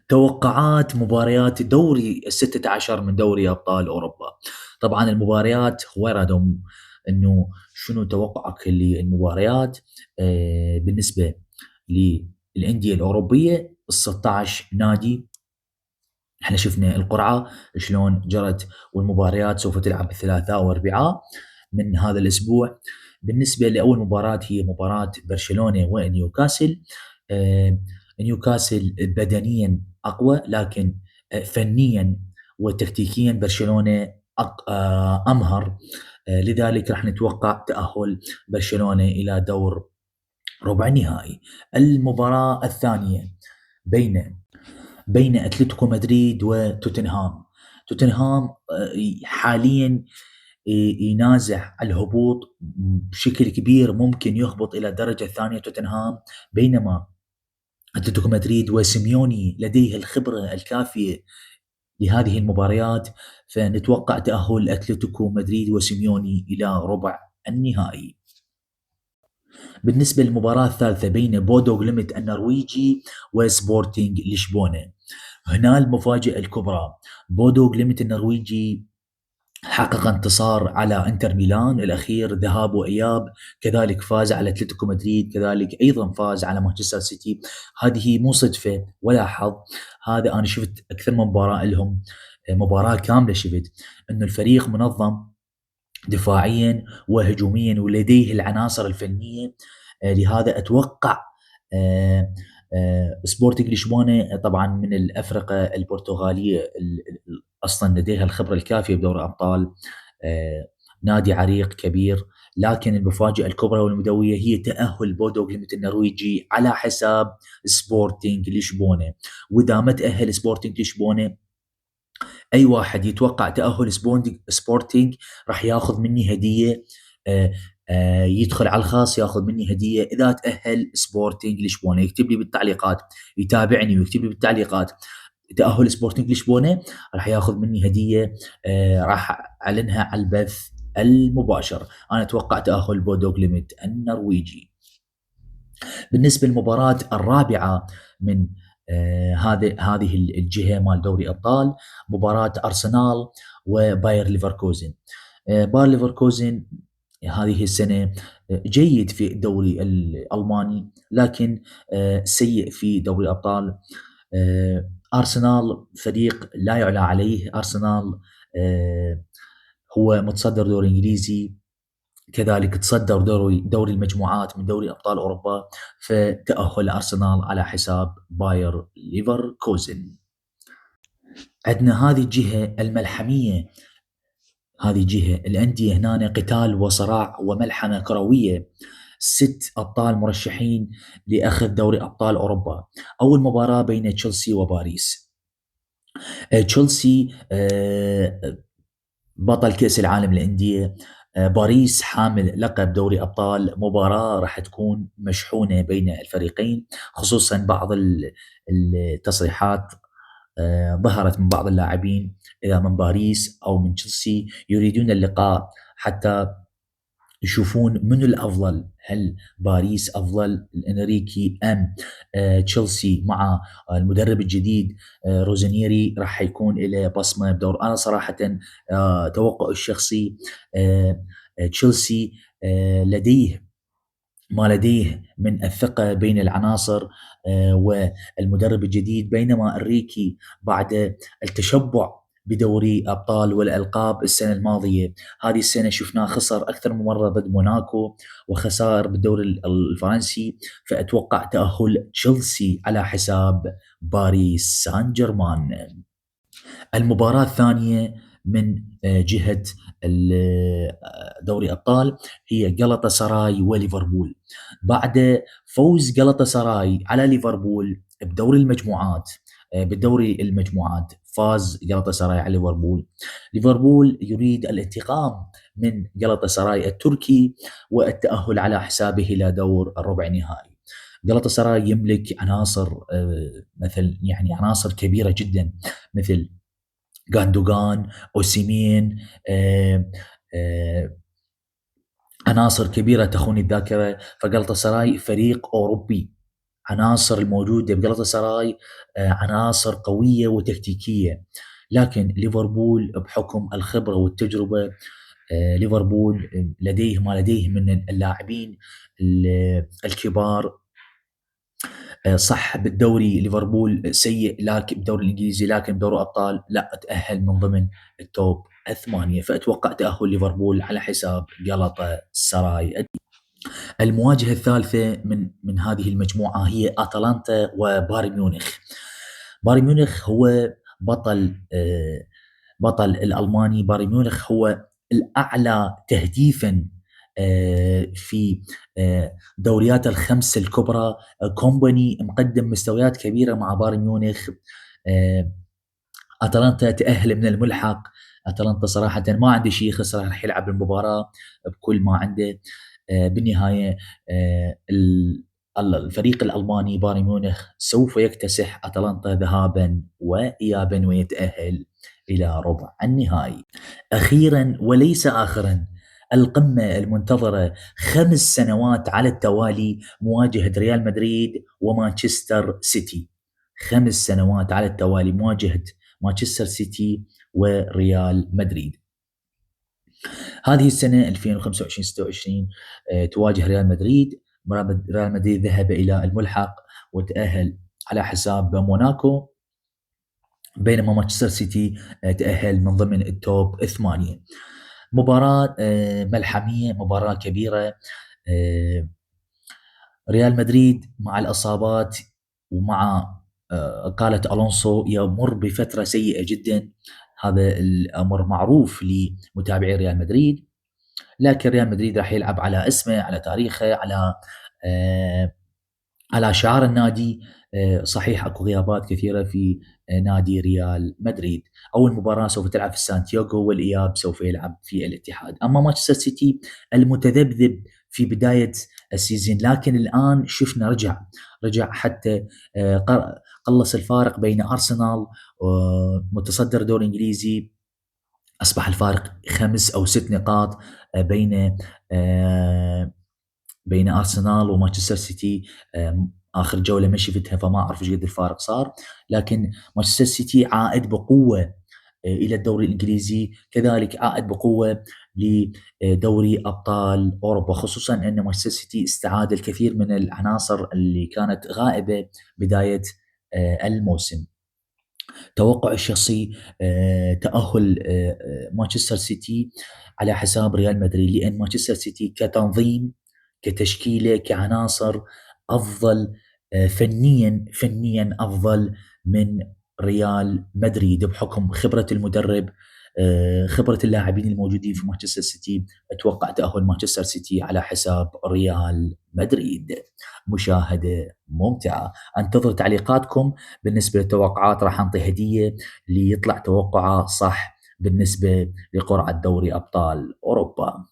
توقعات مباريات دوري ال16 من دوري أبطال أوروبا. طبعا المباريات وردوا أنه شنو توقعك للمباريات بالنسبة للأندية الأوروبية ال16 نادي. احنا شفنا القرعة شلون جرت، والمباريات سوف تلعب الثلاثاء والأربعاء من هذا الأسبوع. بالنسبة لأول مباراة هي مباراة برشلونة ونيوكاسل. آه، نيوكاسل بدنيا أقوى، لكن فنيا وتكتيكيا برشلونة أمهر. لذلك راح نتوقع تأهل برشلونة إلى دور ربع النهائي. المباراة الثانية بين اتلتيكو مدريد وتوتنهام. توتنهام حاليا ينازع الهبوط بشكل كبير، ممكن يهبط الى الدرجه الثانيه توتنهام، بينما اتلتيكو مدريد وسيميوني لديه الخبره الكافيه لهذه المباريات، فنتوقع تاهل اتلتيكو مدريد وسيميوني الى ربع النهائي. بالنسبة للمباراة الثالثة بين بودو غليمت النرويجي وسبورتينغ لشبونة، هنا المفاجأة الكبرى. بودو غليمت النرويجي حقق انتصار على انتر ميلان الاخير ذهاب واياب، كذلك فاز على اتلتيكو مدريد، كذلك ايضا فاز على مانشستر سيتي. هذه مو صدفه ولا حظ، هذا انا شفت اكثر من مباراه لهم، مباراه كامله شفت انه الفريق منظم دفاعيا وهجوميا ولديه العناصر الفنيه. لهذا اتوقع سبورتنج لشبونه طبعا من الافرقه البرتغاليه اصلا لديها الخبره الكافيه بدوري ابطال، نادي عريق كبير. لكن المفاجاه الكبرى والمدويه هي تاهل بودو جليمت النرويجي على حساب سبورتنج لشبونه. واذا ما تاهل سبورتنج لشبونه، اي واحد يتوقع تاهل سبورتنج راح ياخذ مني هديه. يدخل على الخاص ياخذ مني هديه اذا تاهل سبورتنج لشبونه. يكتب لي بالتعليقات، يتابعني ويكتب لي بالتعليقات تاهل سبورتنج لشبونه، راح ياخذ مني هديه. راح اعلنها على البث المباشر. انا اتوقع تاهل بودو جليمت النرويجي. بالنسبه للمباراه الرابعه من هذه الجهه مال دوري ابطال، مباراه ارسنال وباير ليفركوزن. باير ليفركوزن هذه السنه جيد في الدوري الالماني، لكن سيء في دوري الابطال. ارسنال فريق لا يعلى عليه. ارسنال هو متصدر دوري انجليزي، كذلك تصدر دوري المجموعات من دوري ابطال اوروبا، فتاهل ارسنال على حساب باير ليفركوزن. عندنا هذه الجهه الملحميه، هذه جهه الانديه هنا قتال وصراع وملحمه كرويه. 6 ابطال مرشحين لاخذ دوري ابطال اوروبا. اول مباراه بين تشيلسي وباريس. تشيلسي بطل كأس العالم للأندية، باريس حامل لقب دوري أبطال. مباراة راح تكون مشحونة بين الفريقين، خصوصا بعض التصريحات ظهرت من بعض اللاعبين، إذا من باريس أو من تشيلسي، يريدون اللقاء حتى يشوفون من الافضل، هل باريس افضل الانريكي ام تشيلسي مع المدرب الجديد روزانيري راح يكون له بصمه بدور. انا صراحه توقعي الشخصي تشيلسي لديه ما لديه من الثقة بين العناصر والمدرب الجديد، بينما انريكي بعد التشبع بدوري أبطال والألقاب السنة الماضية، هذه السنة شفناه خسر أكثر من مرة ضد موناكو وخسائر بالدوري الفرنسي. فأتوقع تأهل تشيلسي على حساب باريس سان جيرمان. المباراة الثانية من جهة دوري أبطال هي غلطة سراي وليفربول. بعد فوز غلطة سراي على ليفربول بدوري المجموعات، بالدوري المجموعات فاز غلطة سراي على ليفربول. ليفربول يريد الانتقام من غلطة سراي التركي والتأهل على حسابه إلى دور الربع النهائي. غلطة سراي يملك عناصر مثل يعني عناصر كبيرة جدا، مثل غاندوغان، اوسيمين، عناصر كبيرة تخوني الذاكرة. فجلطة سراي فريق أوروبي عناصر الموجودة بجلطة سراي عناصر قوية وتكتيكية، لكن ليفربول بحكم الخبرة والتجربة ليفربول لديه ما لديه من اللاعبين الكبار. صح بالدوري ليفربول سيء، لكن بالدوري الانجليزي، لكن بدوري الابطال لا، تأهل من ضمن التوب 8. فاتوقع تأهل ليفربول على حساب جلطة سراي. المواجهة الثالثة من هذه المجموعة هي أتلانتا وبايرن ميونخ. بايرن ميونخ هو بطل الألماني. بايرن ميونخ هو الأعلى تهديفا في دوريات الخمس الكبرى. كومباني مقدم مستويات كبيرة مع بايرن ميونخ. أتلانتا تأهل من الملحق. أتلانتا صراحة ما عنده شيء يخسر، راح يلعب المباراة بكل ما عنده. بالنهاية الفريق الألماني بايرن ميونخ سوف يكتسح أتلانتا ذهابا وإيابا ويتأهل إلى ربع النهائي. أخيرا وليس آخرا، القمة المنتظرة 5 سنوات على التوالي، مواجهة ريال مدريد ومانشستر سيتي. 5 سنوات على التوالي مواجهة مانشستر سيتي وريال مدريد. هذه السنة 2025-26 تواجه ريال مدريد. ريال مدريد ذهب إلى الملحق وتأهل على حساب موناكو، بينما مانشستر سيتي تأهل من ضمن التوب 8. مباراة ملحمية، مباراة كبيرة. ريال مدريد مع الإصابات ومع إقالة ألونسو يمر بفترة سيئة جدا. هذا الأمر معروف لمتابعي ريال مدريد، لكن ريال مدريد راح يلعب على اسمه، على تاريخه، على شعار النادي. صحيح اكو غيابات كثيرة في نادي ريال مدريد. أول مباراة سوف تلعب في سانتياغو، والإياب سوف يلعب في الاتحاد. أما مانشستر سيتي المتذبذب في بداية السيزون، لكن الآن شفنا رجع حتى قلص الفارق بين أرسنال متصدر دوري إنجليزي. أصبح الفارق 5 أو 6 نقاط بين أرسنال ومانشستر سيتي. آخر جولة ما شفتها فما أعرف إيش قد الفارق صار، لكن مانشستر سيتي عائد بقوة إلى الدوري الإنجليزي، كذلك عائد بقوة لدوري أبطال أوروبا، خصوصا أن مانشستر سيتي استعاد الكثير من العناصر اللي كانت غائبة بداية الموسم. توقع الشخصي تأهل مانشستر سيتي على حساب ريال مدريد، لأن مانشستر سيتي كتنظيم، كتشكيلة، كعناصر أفضل فنيا أفضل من ريال مدريد، بحكم خبرة المدرب، خبرة اللاعبين الموجودين في مانشستر سيتي. أتوقع تأهل مانشستر سيتي على حساب ريال مدريد. مشاهدة ممتعة. انتظر تعليقاتكم بالنسبة للتوقعات. راح أنطي هدية اللي يطلع توقعه صح بالنسبة لقرعة دوري أبطال أوروبا.